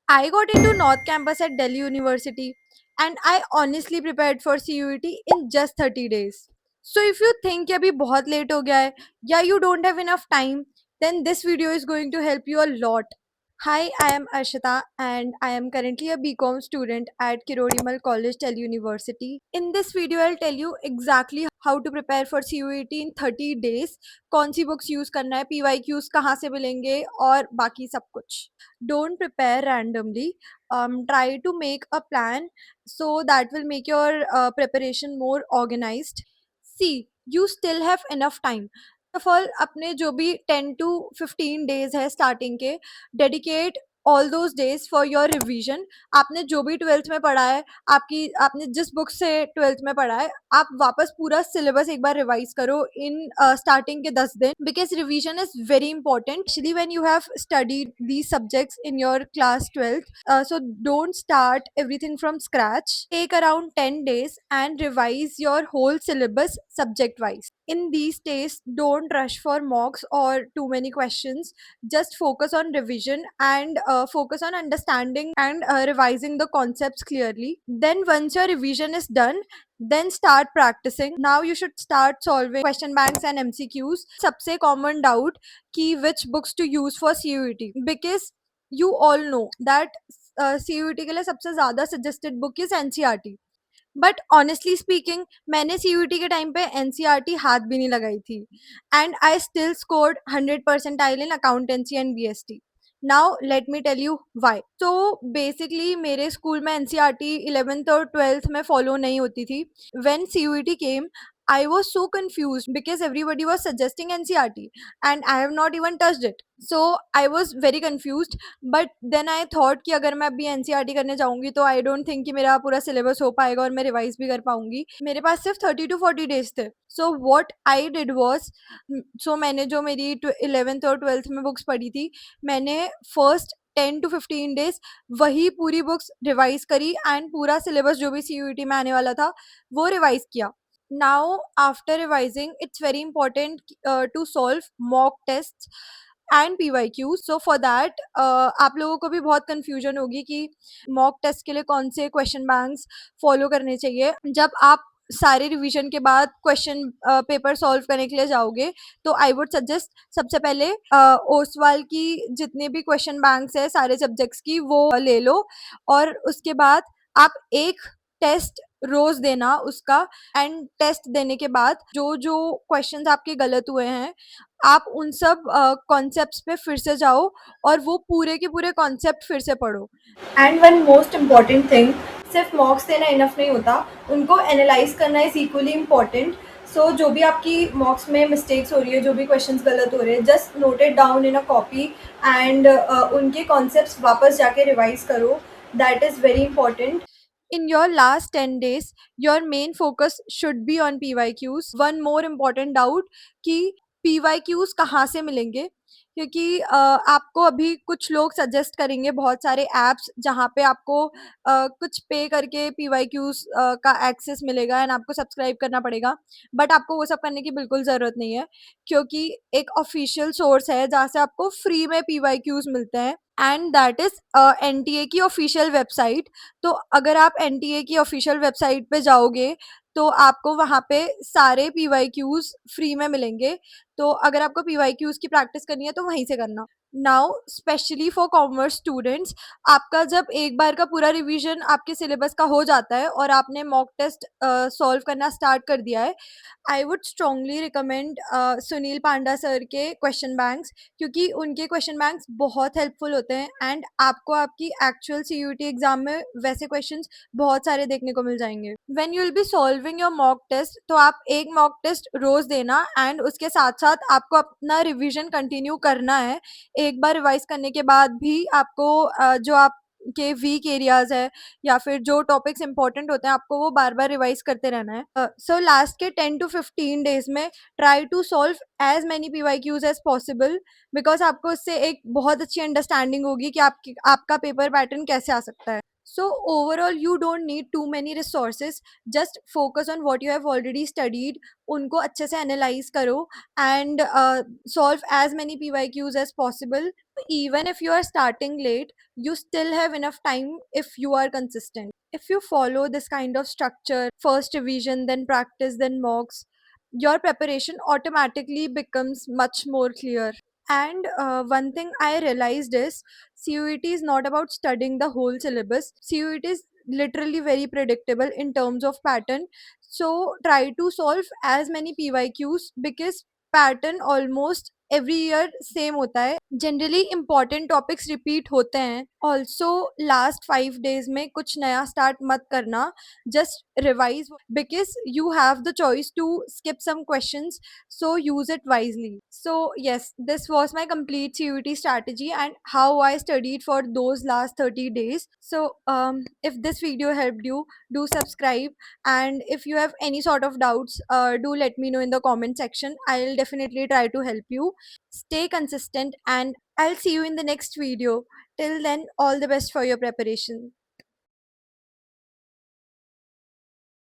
I got into North Campus at Delhi University and I honestly prepared for CUET in just 30 days. So if you think कि अभी बहुत late हो गया है या you don't have enough time, then this video is going to help you a lot. Hi, I am Arshita and I am currently a BCom student at Kirodimal College, Delhi University. In this video, I'll tell you exactly how to prepare for CUET in 30 days, कौन सी books use करना है, PYQs कहाँ से मिलेंगे और बाकी सब कुछ. Don't prepare randomly. Try to make a plan so that will make your preparation more organized. See, you still have enough time. Of all अपने जो भी 10 to 15 डेज है स्टार्टिंग के, dedicate all those days for your revision. आपने जो भी twelfth में पढ़ा है, आपने जिस बुक से ट्वेल्थ में पढ़ा है, आप वापस पूरा सिलेबस एक बार रिवाइज करो इन स्टार्टिंग के 10 दिन, because revision is very important actually when you have studied these subjects in your class 12th. So don't start everything from scratch. Take around 10 days and revise your whole syllabus subject wise. In these days, don't rush for mocks or too many questions. Just focus on revision and focus on understanding and revising the concepts clearly. Then once your revision is done, then start practicing. Now you should start solving question banks and MCQs. सबसे common doubt कि which books to use for CUET, because you all know that CUET के लिए सबसे ज़्यादा suggested book is NCERT. But honestly speaking, मैंने CUET के time पे NCERT हाथ भी नहीं लगाई थी and I still scored 100 percentile in accountancy and BST. Now let me tell you why. तो बेसिकली मेरे स्कूल में एनसीईआरटी 11th और 12th में फॉलो नहीं होती थी. When CUET came, I was so confused because everybody was suggesting NCERT and I have not even touched it. So I was very confused. But then I thought कि अगर मैं अभी NCERT करने जाऊंगी तो I don't think कि मेरा पूरा syllabus हो पाएगा और मैं revise भी कर पाऊंगी. मेरे पास सिर्फ 30 to 40 days थे. So what I did was, so मैंने जो मेरी 11th और 12th में books पढ़ी थी, मैंने first 10 to 15 days वही पूरी बुक्स रिवाइज करी एंड पूरा सिलेबस जो भी सीयूईटी में आने वाला था वो रिवाइज किया. Now after revising, it's very important to solve mock tests and PYQ. So for that आप लोगों को भी बहुत कंफ्यूजन होगी कि मॉक टेस्ट के लिए कौन से क्वेश्चन बैंक्स फॉलो करने चाहिए. जब आप सारे रिवीजन के बाद क्वेश्चन पेपर सॉल्व करने के लिए जाओगे तो आई वुड सजेस्ट सबसे पहले ओसवाल की जितने भी क्वेश्चन बैंक्स है सारे सब्जेक्ट्स की वो ले लो, और उसके बाद आप एक टेस्ट रोज देना उसका. एंड टेस्ट देने के बाद जो जो क्वेश्चंस आपके गलत हुए हैं, आप उन सब कॉन्सेप्ट्स पे फिर से जाओ और वो पूरे के पूरे कॉन्सेप्ट फिर से पढ़ो. And one most important thing, सिर्फ मॉक्स देना इनफ नहीं होता, उनको एनालाइज करना इज इक्वली इम्पॉर्टेंट. सो जो भी आपकी मॉक्स में मिस्टेक्स हो रही है, जो भी क्वेश्चंस गलत हो रहे हैं, just note it down in a copy and उनके कॉन्सेप्ट्स वापस जाके रिवाइज करो. That is very important. In your last 10 days, your main focus should be on PYQs. One more important doubt कि PYQs कहाँ से मिलेंगे, क्योंकि आपको अभी कुछ लोग सजेस्ट करेंगे बहुत सारे ऐप्स जहाँ पे आपको कुछ पे करके PYQs का एक्सेस मिलेगा एंड आपको सब्सक्राइब करना पड़ेगा. बट आपको वो सब करने की बिल्कुल ज़रूरत नहीं है, क्योंकि एक ऑफिशियल सोर्स है जहाँ से आपको फ्री में PYQs मिलते हैं एंड दैट इज़ NTA की ऑफिशियल वेबसाइट. तो अगर आप एनटीए की ऑफिशियल वेबसाइट पे जाओगे तो आपको वहाँ पे सारे PYQs फ्री में मिलेंगे. तो अगर आपको PYQs की प्रैक्टिस करनी है तो वहीं से करना. Now specially for commerce students, आपका जब एक बार का पूरा रिवीजन आपके सिलेबस का हो जाता है और आपने मॉक टेस्ट सॉल्व करना स्टार्ट कर दिया है, I would strongly recommend Sunil Panda sir के क्वेश्चन बैंक्स, क्योंकि उनके क्वेश्चन बैंक्स बहुत हेल्पफुल होते हैं एंड आपको आपकी एक्चुअल सीयूटी एग्जाम में वैसे क्वेश्चंस बहुत सारे देखने को मिल जाएंगे. When you will be solving your mock test, तो आप एक मॉक टेस्ट रोज देना एंड उसके साथ साथ आपको अपना रिवीजन कंटिन्यू करना है. एक बार रिवाइज करने के बाद भी आपको जो आप के वीक एरियाज है या फिर जो टॉपिक्स इंपॉर्टेंट होते हैं आपको वो बार बार रिवाइज करते रहना है. सो लास्ट के 10 to 15 डेज में try to solve as many PYQs as possible, because आपको उससे एक बहुत अच्छी अंडरस्टैंडिंग होगी कि आपका पेपर पैटर्न कैसे आ सकता है. So overall, you don't need too many resources. Just focus on what you have already studied. उनको अच्छे से analyze करो and solve as many PYQs as possible. Even if you are starting late, you still have enough time if you are consistent. If you follow this kind of structure, first revision, then practice, then mocks, your preparation automatically becomes much more clear. And one thing I realized is CUET is not about studying the whole syllabus. CUET is literally very predictable in terms of pattern. So try to solve as many PYQs because pattern almost every year same होता है. Generally important topics repeat होते हैं. Also last 5 days में कुछ नया start मत करना. Just revise because you have the choice to skip some questions, so use it wisely. So yes, this was my complete CUT strategy and how I studied for those last 30 days. So if this video helped you, do subscribe, and if you have any sort of doubts, do let me know in the comment section. I'll definitely try to help you. Stay consistent and I'll see you in the next video. Till then, all the best for your preparation.